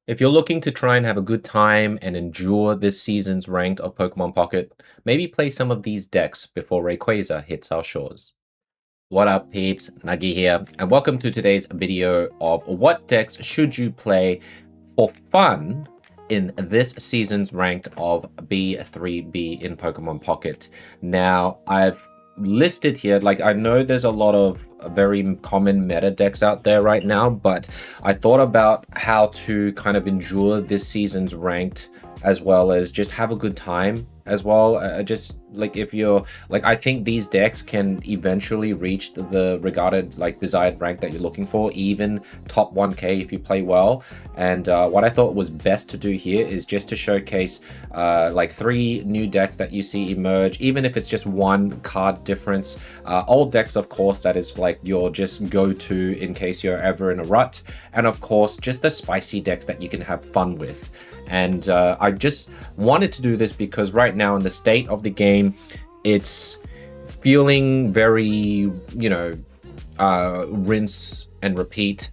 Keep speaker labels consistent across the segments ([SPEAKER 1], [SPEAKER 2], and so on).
[SPEAKER 1] If you're looking to try and have a good time and endure this season's ranked of Pokemon Pocket, maybe play some of these decks before Rayquaza hits our shores. What up peeps, Nuggie here, and welcome to today's video of what decks should you play for fun in this season's ranked of B3B in Pokemon Pocket. Now, I've listed here, like I know there's a lot of very common meta decks out there right now, but I thought about how to kind of endure this season's ranked as well as just have a good time as well. Just like if you're like, I think these decks can eventually reach the regarded like desired rank that you're looking for, even top 1k if you play well. And what I thought was best to do here is just to showcase like 3 new decks that you see emerge, even if it's just 1 card difference. Old decks, of course, that is like your just go-to in case you're ever in a rut, and of course just the spicy decks that you can have fun with. And I just wanted to do this because right now in the state of the game, it's feeling very, rinse and repeat.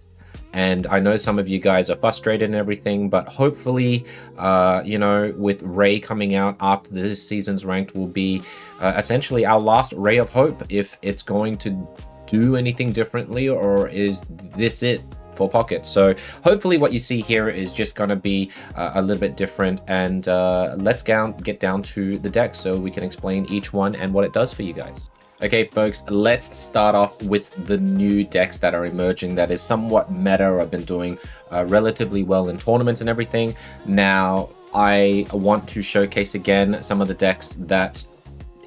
[SPEAKER 1] And I know some of you guys are frustrated and everything, but hopefully, with Ray coming out after this season's ranked will be essentially our last ray of hope, if it's going to do anything differently, or is this it for Pocket. So hopefully what you see here is just going to be a little bit different, and let's get down to the deck so we can explain each one and what it does for you guys. Okay folks, let's start off with the new decks that are emerging that is somewhat meta or have been doing relatively well in tournaments and everything. Now I want to showcase again some of the decks that,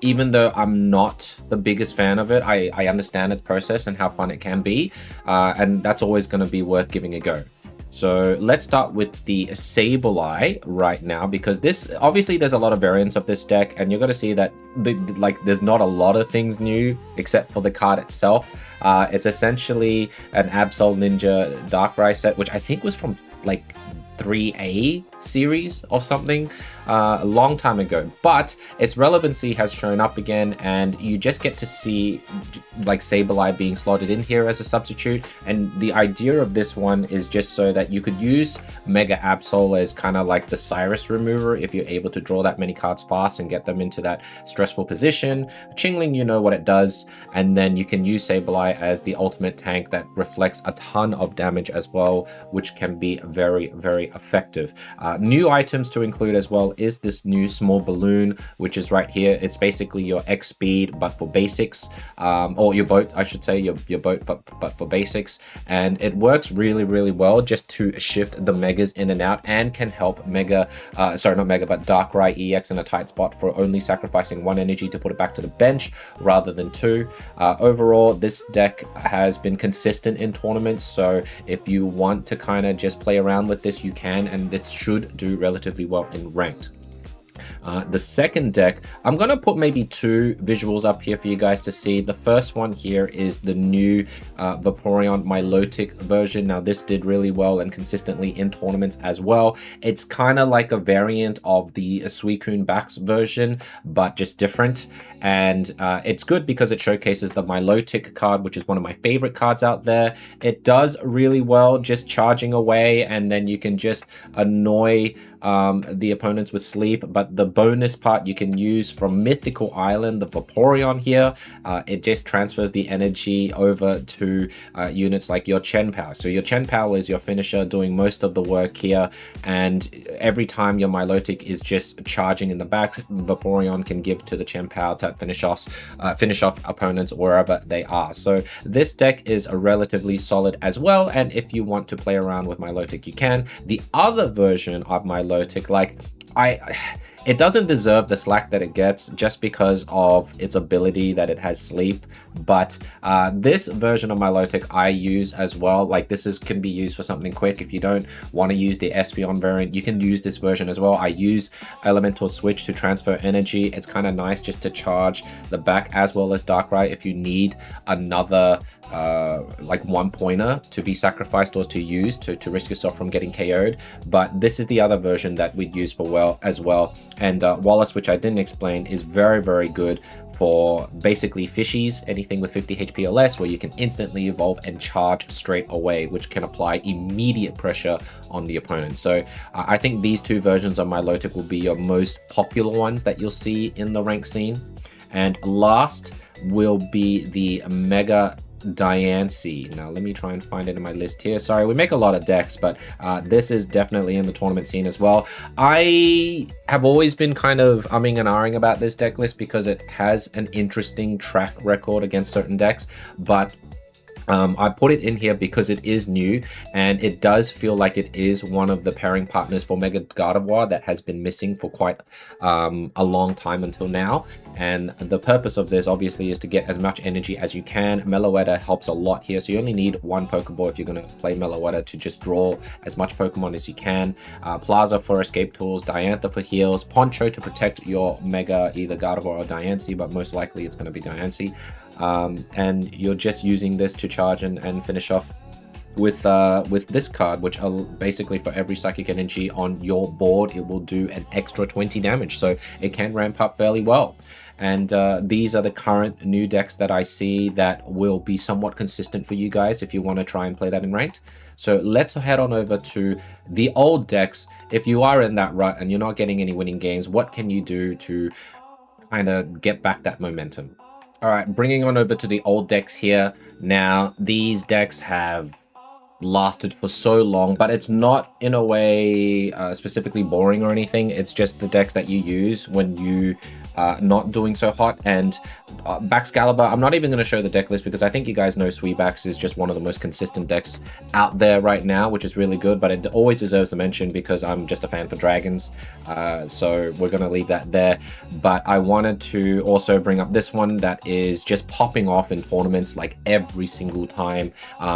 [SPEAKER 1] even though I'm not the biggest fan of it, I understand its process and how fun it can be, and that's always going to be worth giving a go. So let's start with the Sableye right now, because this obviously there's a lot of variants of this deck, and you're going to see that there's not a lot of things new except for the card itself. It's essentially an Absol Ninja Darkrai set, which I think was from like 3A series or something a long time ago, but its relevancy has shown up again, and you just get to see like Sableye being slotted in here as a substitute. And the idea of this one is just so that you could use Mega Absol as kind of like the Cyrus remover if you're able to draw that many cards fast and get them into that stressful position. Chingling, you know what it does, and then you can use Sableye as the ultimate tank that reflects a ton of damage as well, which can be very, very effective. New items to include as well is this new small balloon, which is right here. It's basically your X speed but for basics, or your boat, I should say, your boat but for basics, and it works really, really well just to shift the megas in and out, and can help Darkrai EX in a tight spot for only sacrificing 1 energy to put it back to the bench rather than 2. Overall, this deck has been consistent in tournaments, so if you want to kind of just play around with this, you can, and it should do relatively well in ranked. The second deck, I'm going to put maybe 2 visuals up here for you guys to see. The first one here is the new Vaporeon Milotic version. Now this did really well and consistently in tournaments as well. It's kind of like a variant of the Suicune Bax version, but just different. And it's good because it showcases the Milotic card, which is one of my favorite cards out there. It does really well just charging away, and then you can just annoy the opponents with sleep. But the bonus part you can use from Mythical Island, the Vaporeon here, it just transfers the energy over to units like your Chenpao. So your Chenpao is your finisher doing most of the work here, and every time your Milotic is just charging in the back, Vaporeon can give to the Chenpao to finish off opponents wherever they are. So this deck is a relatively solid as well, and if you want to play around with Milotic, you can. The other version of Milotic, like it doesn't deserve the slack that it gets just because of its ability that it has sleep, but this version of Milotic I use as well. Like this can be used for something quick. If you don't want to use the Espeon variant, you can use this version as well. I use Elemental Switch to transfer energy. It's kind of nice just to charge the back as well as Darkrai if you need another like 1-pointer to be sacrificed or to use to risk yourself from getting KO'd. But this is the other version that we'd use for as well. And Wallace, which I didn't explain, is very, very good for basically fishies, anything with 50 HP or less, where you can instantly evolve and charge straight away, which can apply immediate pressure on the opponent. So I think these two versions of Milotic will be your most popular ones that you'll see in the rank scene. And last will be the Mega Diancie. Now let me try and find it in my list here. Sorry, we make a lot of decks, but this is definitely in the tournament scene as well. I have always been kind of umming and ahhing about this deck list because it has an interesting track record against certain decks, but I put it in here because it is new, and it does feel like it is one of the pairing partners for Mega Gardevoir that has been missing for quite a long time until now. And the purpose of this obviously is to get as much energy as you can. Meloetta helps a lot here, so you only need one Pokeball if you're going to play Meloetta to just draw as much Pokemon as you can. Plaza for escape tools, Diantha for heals, Poncho to protect your Mega, either Gardevoir or Diancie, but most likely it's going to be Diancie. And you're just using this to charge and finish off with this card, which basically for every psychic energy on your board, it will do an extra 20 damage, so it can ramp up fairly well. And these are the current new decks that I see that will be somewhat consistent for you guys if you want to try and play that in ranked. So let's head on over to the old decks. If you are in that rut and you're not getting any winning games, what can you do to kind of get back that momentum? All right, bringing on over to the old decks here. Now, these decks have lasted for so long, but it's not in a way specifically boring or anything. It's just the decks that you use when you not doing so hot. And Baxcalibur, I'm not even going to show the deck list because I think you guys know Sweebax is just one of the most consistent decks out there right now, which is really good, but it always deserves a mention because I'm just a fan for dragons. So we're going to leave that there. But I wanted to also bring up this one that is just popping off in tournaments like every single time.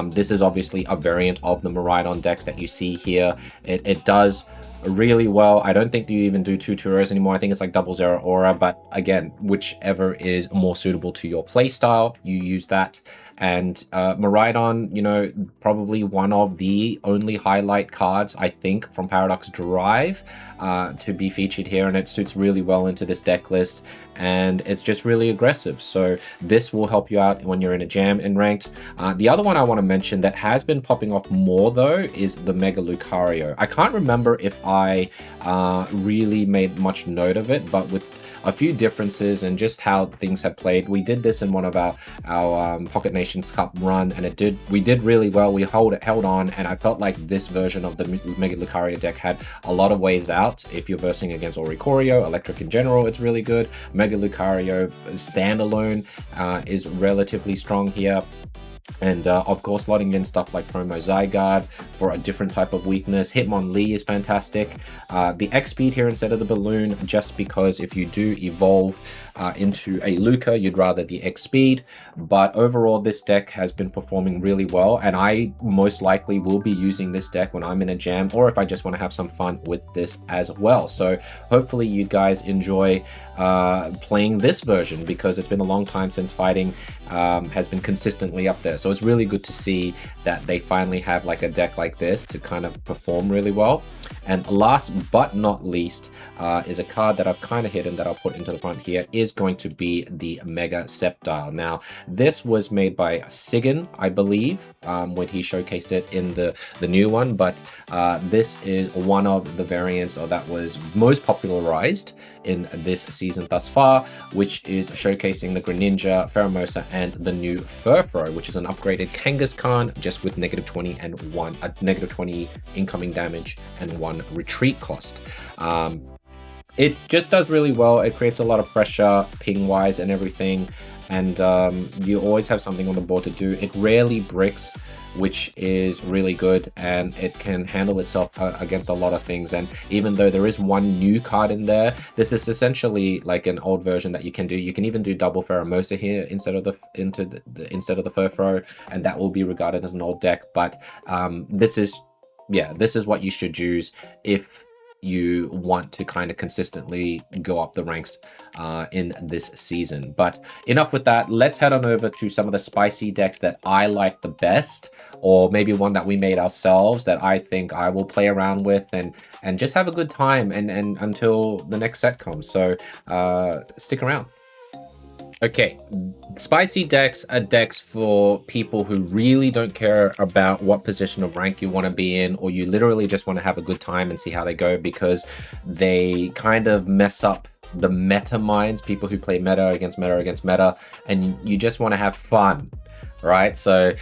[SPEAKER 1] This is obviously a variant of the Miraidon decks that you see here. It does really well. I don't think you even do 2 Turos anymore. I think it's like double Zoroark, but again, whichever is more suitable to your playstyle, you use that. And Miraidon, you know, probably one of the only highlight cards, I think, from Paradox Drive to be featured here, and it suits really well into this deck list, and it's just really aggressive. So this will help you out when you're in a jam in ranked. The other one I want to mention that has been popping off more, though, is the Mega Lucario. I can't remember if I really made much note of it, but with a few differences and just how things have played. We did this in one of our Pocket Nations Cup run, and we did really well. We held on, and I felt like this version of the Mega Lucario deck had a lot of ways out. If you're versing against Oricorio, Electric in general, it's really good. Mega Lucario standalone is relatively strong here. And of course, slotting in stuff like Promo Zygarde for a different type of weakness. Hitmonlee is fantastic. The X speed here instead of the balloon, just because if you do evolve into a Luca, you'd rather the X speed. But overall, this deck has been performing really well, and I most likely will be using this deck when I'm in a jam, or if I just want to have some fun with this as well. So hopefully you guys enjoy playing this version, because it's been a long time since fighting has been consistently up there. So it's really good to see that they finally have like a deck like this to kind of perform really well. And last but not least is a card that I've kind of hidden that I'll put into the front here, is going to be the Mega Sceptile. Now, this was made by Sigan, I believe, when he showcased it in the new one, but this is one of the variants that was most popularized in this season thus far, which is showcasing the Greninja, Pheromosa, and the new Furfrou, which is an upgraded Kangaskhan, just with -20 and -20 incoming damage and 1 retreat cost. It just does really well. It creates a lot of pressure ping-wise and everything, and you always have something on the board to do. It rarely bricks, which is really good, and it can handle itself against a lot of things. And even though there is one new card in there, this is essentially like an old version that you can do. You can even do double Pheromosa here instead of the Furfrou, and that will be regarded as an old deck. But this is what you should use if you want to kind of consistently go up the ranks in this season. But enough with that. Let's head on over to some of the spicy decks that I like the best, or maybe one that we made ourselves that I think I will play around with and just have a good time and until the next set comes. So stick around. Okay, spicy decks are decks for people who really don't care about what position of rank you want to be in, or you literally just want to have a good time and see how they go, because they kind of mess up the meta minds, people who play meta against meta against meta, and you just want to have fun. Right, so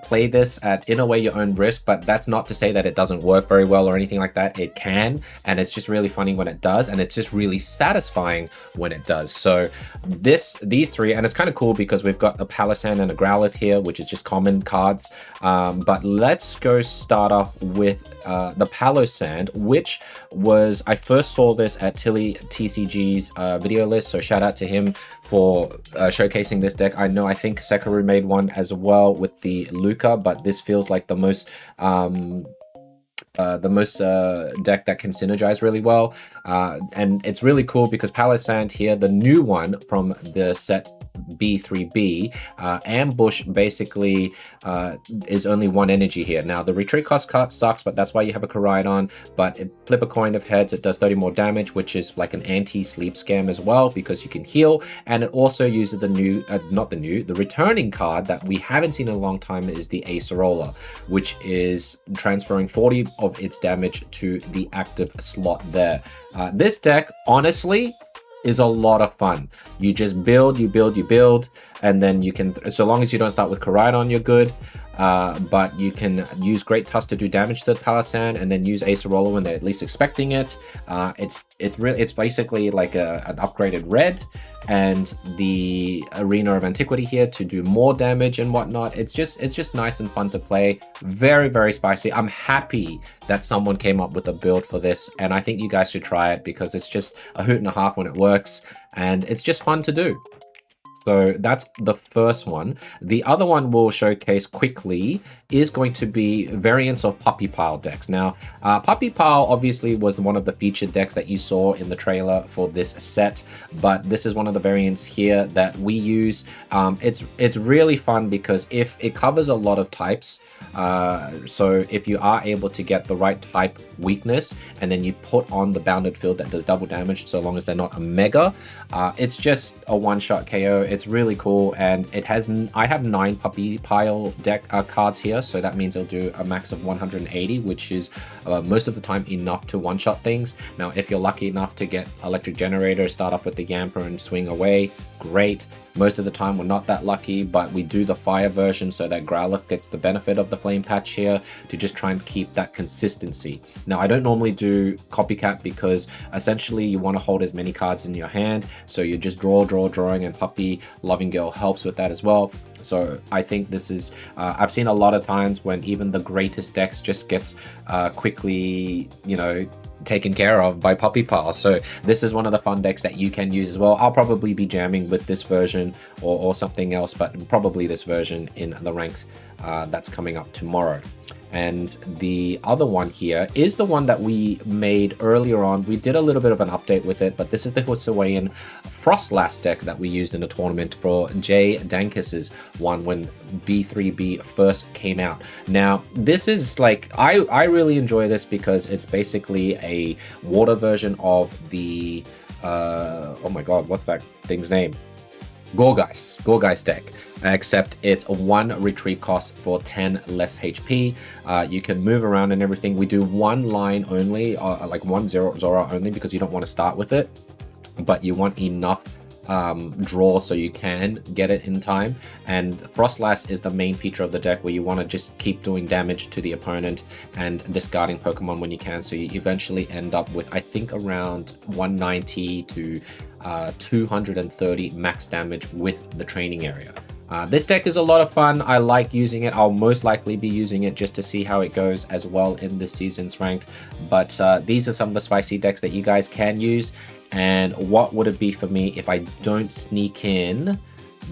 [SPEAKER 1] play this in a way your own risk, but that's not to say that it doesn't work very well or anything like that. It can, and it's just really funny when it does, and it's just really satisfying when it does. So these three, and it's kind of cool because we've got a Palossand and a Growlithe here, which is just common cards. But let's go start off with the Palossand, which was, I first saw this at Tilly TCG's video list, so shout out to him for showcasing this deck. I think Sekaru made one as well with the Luca, but this feels like the most deck that can synergize really well, and it's really cool because Palossand here, the new one from the set B3B, Ambush basically is only one energy here. Now the retreat cost sucks, but that's why you have a Miraidon. But flip a coin of heads, it does 30 more damage, which is like an anti-sleep scam as well, because you can heal. And it also uses the new, the returning card that we haven't seen in a long time, is the Acerola, which is transferring 40 of its damage to the active slot there. This deck, honestly, is a lot of fun. You just build, you build, and then you can, so long as you don't start with Miraidon, you're good. But you can use Great Tusk to do damage to the Palossand, and then use Acerola when they're at least expecting it. It's basically like an upgraded red, and the Arena of Antiquity here to do more damage and whatnot. It's just nice and fun to play. Very, very spicy. I'm happy that someone came up with a build for this, and I think you guys should try it because it's just a hoot and a half when it works, and it's just fun to do. So that's the first one. The other one we'll showcase quickly is going to be variants of Puppy Pile decks. Now, Puppy Pile obviously was one of the featured decks that you saw in the trailer for this set, but this is one of the variants here that we use. It's really fun because if it covers a lot of types, so if you are able to get the right type weakness, and then you put on the bounded field that does double damage, so long as they're not a mega, it's just a one-shot KO. It's really cool, and it has, I have 9 Puppy Pile deck cards here, so that means it'll do a max of 180, which is most of the time enough to one-shot things. Now, if you're lucky enough to get Electric Generator, start off with the Yamper and swing away, great. Most of the time we're not that lucky, but we do the fire version so that Growlithe gets the benefit of the flame patch here to just try and keep that consistency. Now, I don't normally do copycat because essentially you want to hold as many cards in your hand, so you just drawing, and Puppy Loving Girl helps with that as well. So I think this is, I've seen a lot of times when even the greatest decks just gets quickly, taken care of by Puppy Pile. So this is one of the fun decks that you can use as well. I'll probably be jamming with this version or something else, but probably this version in the ranked that's coming up tomorrow. And the other one here is the one that we made earlier on. We did a little bit of an update with it, but this is the Hisuian Frostlass deck that we used in a tournament for Jay Dankis's one when B3B first came out. Now, this is like, I really enjoy this because it's basically a water version of the, oh my god, what's that thing's name? Gourgeist deck, except it's a 1 retreat cost for 10 less HP. You can move around and everything. We do 1 line only, like 1 Zoroark only, because you don't want to start with it, but you want enough draw so you can get it in time. And Frostlass is the main feature of the deck, where you want to just keep doing damage to the opponent and discarding Pokemon when you can, so you eventually end up with, I think, around 190 to 230 max damage with the training area. This deck is a lot of fun. I like using it. I'll most likely be using it just to see how it goes as well in this season's ranked. But these are some of the spicy decks that you guys can use. And what would it be for me if I don't sneak in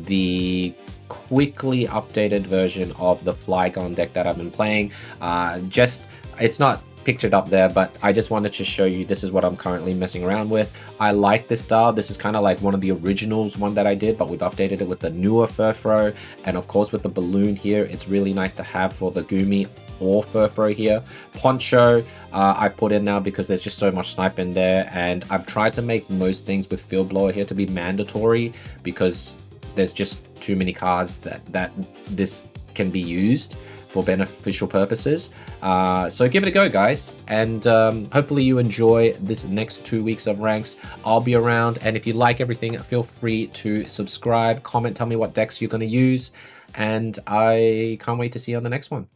[SPEAKER 1] the quickly updated version of the Flygon deck that I've been playing? It's not pictured up there, but I just wanted to show you this is what I'm currently messing around with. I like this style. This is kind of like one of the originals one that I did, but we've updated it with the newer Furfro, and of course with the balloon here. It's really nice to have for the Goomy or Furfro here. Poncho, I put in now because there's just so much snipe in there, and I've tried to make most things with Field Blower here to be mandatory because there's just too many cards that this can be used for beneficial purposes. So give it a go, guys, and hopefully you enjoy this next 2 weeks of ranks. I'll be around, and if you like everything, feel free to subscribe, comment, tell me what decks you're going to use, and I can't wait to see you on the next one.